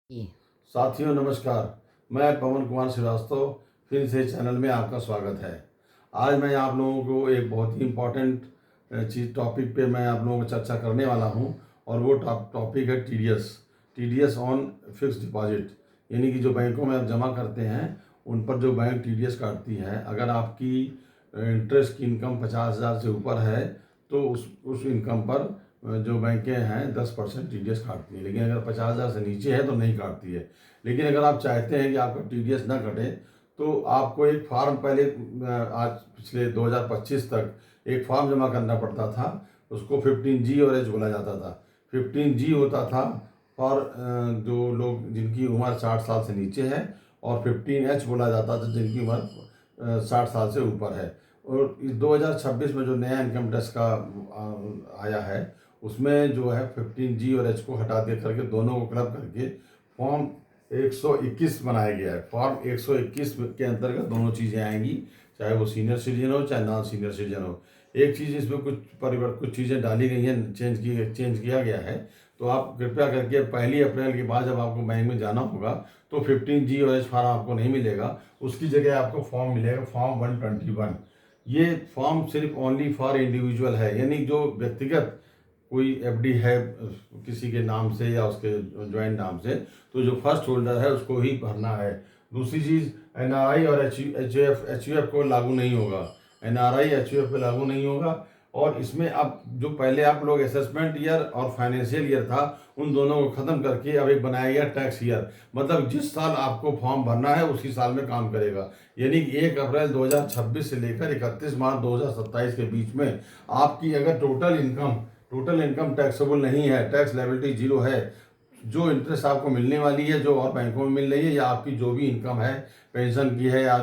जी। साथियों नमस्कार। मैं पवन कुमार श्रीवास्तव फिर से चैनल में आपका स्वागत है। आज मैं आप लोगों को एक बहुत ही इम्पोर्टेंट चीज़ टॉपिक पे मैं आप लोगों को चर्चा करने वाला हूं और वो टॉपिक है टीडीएस ऑन फिक्स डिपॉजिट। यानी कि जो बैंकों में आप जमा करते हैं उन पर जो बैंक टीडीएस काटती है, अगर आपकी इंटरेस्ट की इनकम 50,000 से ऊपर है तो उस इनकम पर जो बैंकें हैं 10% टीडीएस काटती है। लेकिन अगर 50,000 से नीचे है तो नहीं काटती है। लेकिन अगर आप चाहते हैं कि आपका टीडीएस ना कटे तो आपको एक फॉर्म पहले आज पिछले 2025 तक एक फॉर्म जमा करना पड़ता था। उसको 15G और H बोला जाता था। 15G होता था और जो लोग जिनकी उम्र 60 साल से नीचे है, और 15H बोला जाता था जिनकी उम्र 60 साल से ऊपर है। और इस 2026 में जो नया इनकम टैक्स का आया है उसमें जो है 15G और H को हटा दे करके दोनों को क्लब करके फॉर्म 121 बनाया गया है। फॉर्म 121 के अंतर्गत दोनों चीज़ें आएंगी, चाहे वो सीनियर सिटीजन हो चाहे नॉन सीनियर सिटीजन हो। एक चीज़ इसमें कुछ चीज़ें डाली गई हैं, चेंज किया गया है। तो आप कृपया करके 1 अप्रैल के बाद जब आपको बैंक में जाना होगा तो 15G और H फॉर्म आपको नहीं मिलेगा, उसकी जगह आपको फॉर्म मिलेगा फॉर्म 121। ये फॉर्म सिर्फ ओनली फॉर इंडिविजुअल है, यानी जो व्यक्तिगत कोई एफडी है किसी के नाम से या उसके ज्वाइंट नाम से, तो जो फर्स्ट होल्डर है उसको ही भरना है। दूसरी चीज़, एनआरआई और एचयूएफ को लागू नहीं होगा। एनआरआई एचयूएफ पे लागू नहीं होगा। और इसमें अब जो पहले आप लोग असेसमेंट ईयर और फाइनेंशियल ईयर था, उन दोनों को ख़त्म करके अब एक बनाया गया टैक्स ईयर। मतलब जिस साल आपको फॉर्म भरना है उसी साल में काम करेगा। यानी 1 अप्रैल 2026 से लेकर 31 मार्च 2027 के बीच में आपकी अगर टोटल इनकम टैक्सेबल नहीं है, टैक्स लायबिलिटी जीरो है, जो इंटरेस्ट आपको मिलने वाली है जो और बैंकों में मिल रही है, या आपकी जो भी इनकम है पेंशन की है या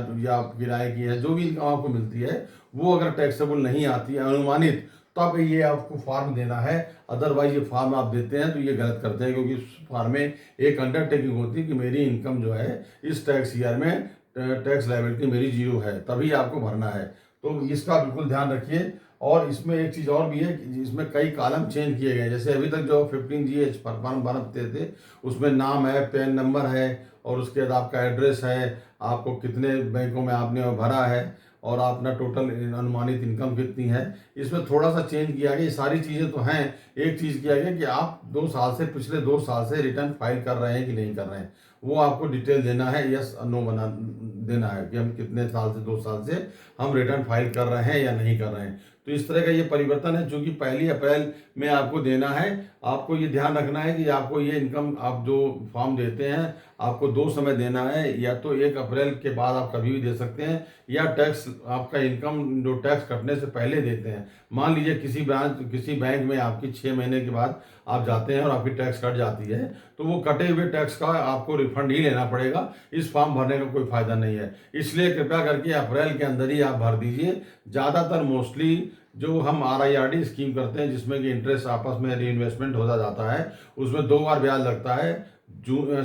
किराए की है, जो भी इनकम आपको मिलती है वो अगर टैक्सेबल नहीं आती है अनुमानित, तब ये आपको फॉर्म देना है। अदरवाइज ये फॉर्म आप देते हैं तो ये गलत करते हैं, क्योंकि इस फॉर्म में एक अंडरटेकिंग होती है कि मेरी इनकम जो है इस टैक्स ईयर में टैक्स लायबिलिटी मेरी जीरो है, तभी आपको भरना है। तो इसका बिल्कुल ध्यान रखिए। और इसमें एक चीज़ और भी है कि इसमें कई कॉलम चेंज किए गए। जैसे अभी तक जो 15G फॉर्म बनते थे उसमें नाम है, पैन नंबर है, और उसके बाद आपका एड्रेस है, आपको कितने बैंकों में आपने भरा है, और अपना टोटल अनुमानित इनकम कितनी है। इसमें थोड़ा सा चेंज किया गया। ये सारी चीज़ें तो हैं। एक चीज़ किया गया कि आप पिछले 2 साल से रिटर्न फाइल कर रहे हैं कि नहीं कर रहे हैं, वो आपको डिटेल देना है, यस नो बना देना है कि हम कितने साल से 2 साल से हम रिटर्न फाइल कर रहे हैं या नहीं कर रहे हैं। तो इस तरह का ये परिवर्तन है जो कि 1 अप्रैल में आपको देना है। आपको ये ध्यान रखना है कि आपको ये इनकम आप जो फॉर्म देते हैं आपको 2 समय देना है, या तो 1 अप्रैल के बाद आप कभी भी दे सकते हैं, या टैक्स आपका इनकम जो टैक्स कटने से पहले देते हैं। मान लीजिए किसी बैंक में आपकी 6 महीने के बाद आप जाते हैं और आपकी टैक्स कट जाती है, तो वो कटे हुए टैक्स का आपको रिफंड ही लेना पड़ेगा। इस फॉर्म भरने का कोई फायदा नहीं है। इसलिए कृपया करके अप्रैल के अंदर ही आप भर दीजिए। ज़्यादातर मोस्टली जो हम RIRD स्कीम करते हैं जिसमें कि इंटरेस्ट आपस में रीइन्वेस्टमेंट होता जाता है, उसमें 2 बार ब्याज लगता है,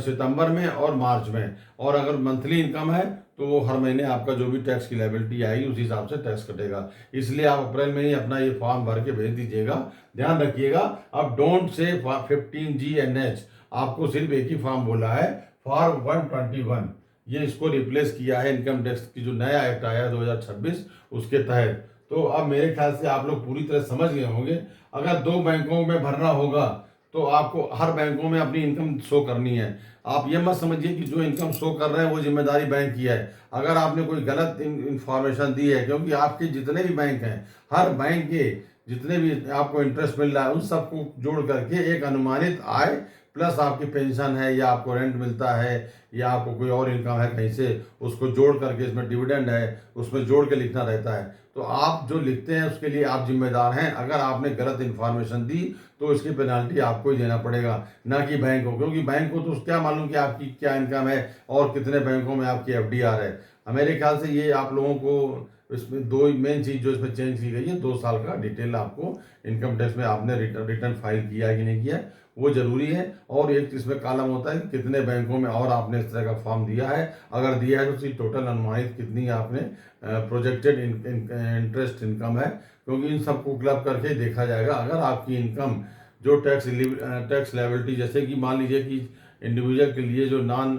सितंबर में और मार्च में। और अगर मंथली इनकम है तो वो हर महीने आपका जो भी टैक्स की लायबिलिटी आएगी उस हिसाब से टैक्स कटेगा। इसलिए आप अप्रैल में ही अपना ये फॉर्म भर के भेज दीजिएगा। ध्यान रखिएगा, अब don't say 15G and H, आपको सिर्फ एक ही फॉर्म बोला है, फॉर्म 121। ये इसको रिप्लेस किया है इनकम टैक्स की जो नया एक्ट आया 2026 उसके तहत। तो अब मेरे ख्याल से आप लोग पूरी तरह समझ गए होंगे। अगर 2 बैंकों में भरना होगा तो आपको हर बैंकों में अपनी इनकम शो करनी है। आप ये मत समझिए कि जो इनकम शो कर रहे हैं वो जिम्मेदारी बैंक की है। अगर आपने कोई गलत इंफॉर्मेशन दी है, क्योंकि आपके जितने भी बैंक हैं, हर बैंक के जितने भी आपको इंटरेस्ट मिल रहा है उन सबको जोड़ करके एक अनुमानित आय प्लस आपकी पेंशन है या आपको रेंट मिलता है या आपको कोई और इनकम है कहीं से, उसको जोड़ करके, इसमें डिविडेंड है उसमें जोड़ के लिखना रहता है। तो आप जो लिखते हैं उसके लिए आप जिम्मेदार हैं। अगर आपने गलत इन्फॉर्मेशन दी तो इसकी पेनाल्टी आपको ही देना पड़ेगा, ना कि बैंक को। क्योंकि बैंक को तो क्या मालूम कि आपकी क्या इनकम है और कितने बैंकों में आपकी FDR है। मेरे ख्याल से ये आप लोगों को इसमें दो मेन चीज़ जो इसमें चेंज की गई है, 2 साल का डिटेल आपको इनकम टैक्स में आपने रिटर्न फाइल किया है कि नहीं किया है वो जरूरी है। और एक इसमें कॉलम होता है कि कितने बैंकों में और आपने इस तरह का फॉर्म दिया है। अगर दिया है तो उसकी टोटल अनुमानित कितनी आपने प्रोजेक्टेड इंटरेस्ट इनकम है, क्योंकि इन सबको क्लब करके देखा जाएगा। अगर आपकी इनकम जो टैक्स लायबिलिटी, जैसे कि मान लीजिए कि इंडिविजुअल के लिए जो नॉन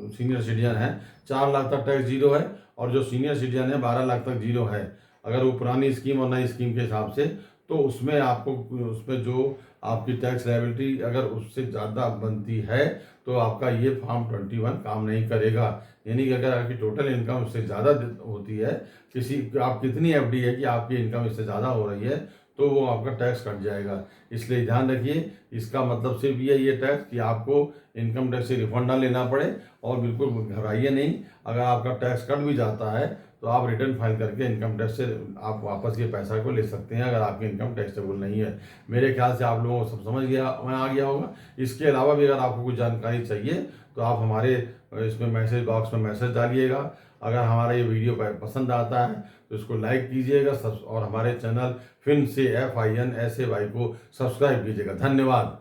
सीनियर सिटीजन है 4 लाख तक टैक्स जीरो है, और जो सीनियर सिटीजन है 12 लाख तक जीरो है। अगर वो पुरानी स्कीम और नई स्कीम के हिसाब से, तो उसमें आपको, उसमें जो आपकी टैक्स लायबिलिटी अगर उससे ज़्यादा बनती है तो आपका ये फॉर्म 21 काम नहीं करेगा। यानी कि अगर आपकी टोटल इनकम उससे ज़्यादा होती है, किसी आप कितनी एफडी है कि आपकी इनकम इससे ज़्यादा हो रही है, तो वो आपका टैक्स कट जाएगा। इसलिए ध्यान रखिए, इसका मतलब सिर्फ ये टैक्स कि आपको इनकम टैक्स से रिफंड ना लेना पड़े, और बिल्कुल घबराइए नहीं। अगर आपका टैक्स कट भी जाता है तो आप रिटर्न फाइल करके इनकम टैक्स से आप वापस ये पैसा को ले सकते हैं, अगर आपकी इनकम टैक्सेबल नहीं है। मेरे ख्याल से आप लोगों को सब समझ गया मैं आ गया होगा। इसके अलावा भी अगर आपको कुछ जानकारी चाहिए तो आप हमारे इसमें मैसेज बॉक्स में मैसेज डालिएगा। अगर हमारा ये वीडियो पसंद आता है तो इसको लाइक कीजिएगा, और हमारे चैनल FinSay FINSAY को सब्सक्राइब कीजिएगा। धन्यवाद।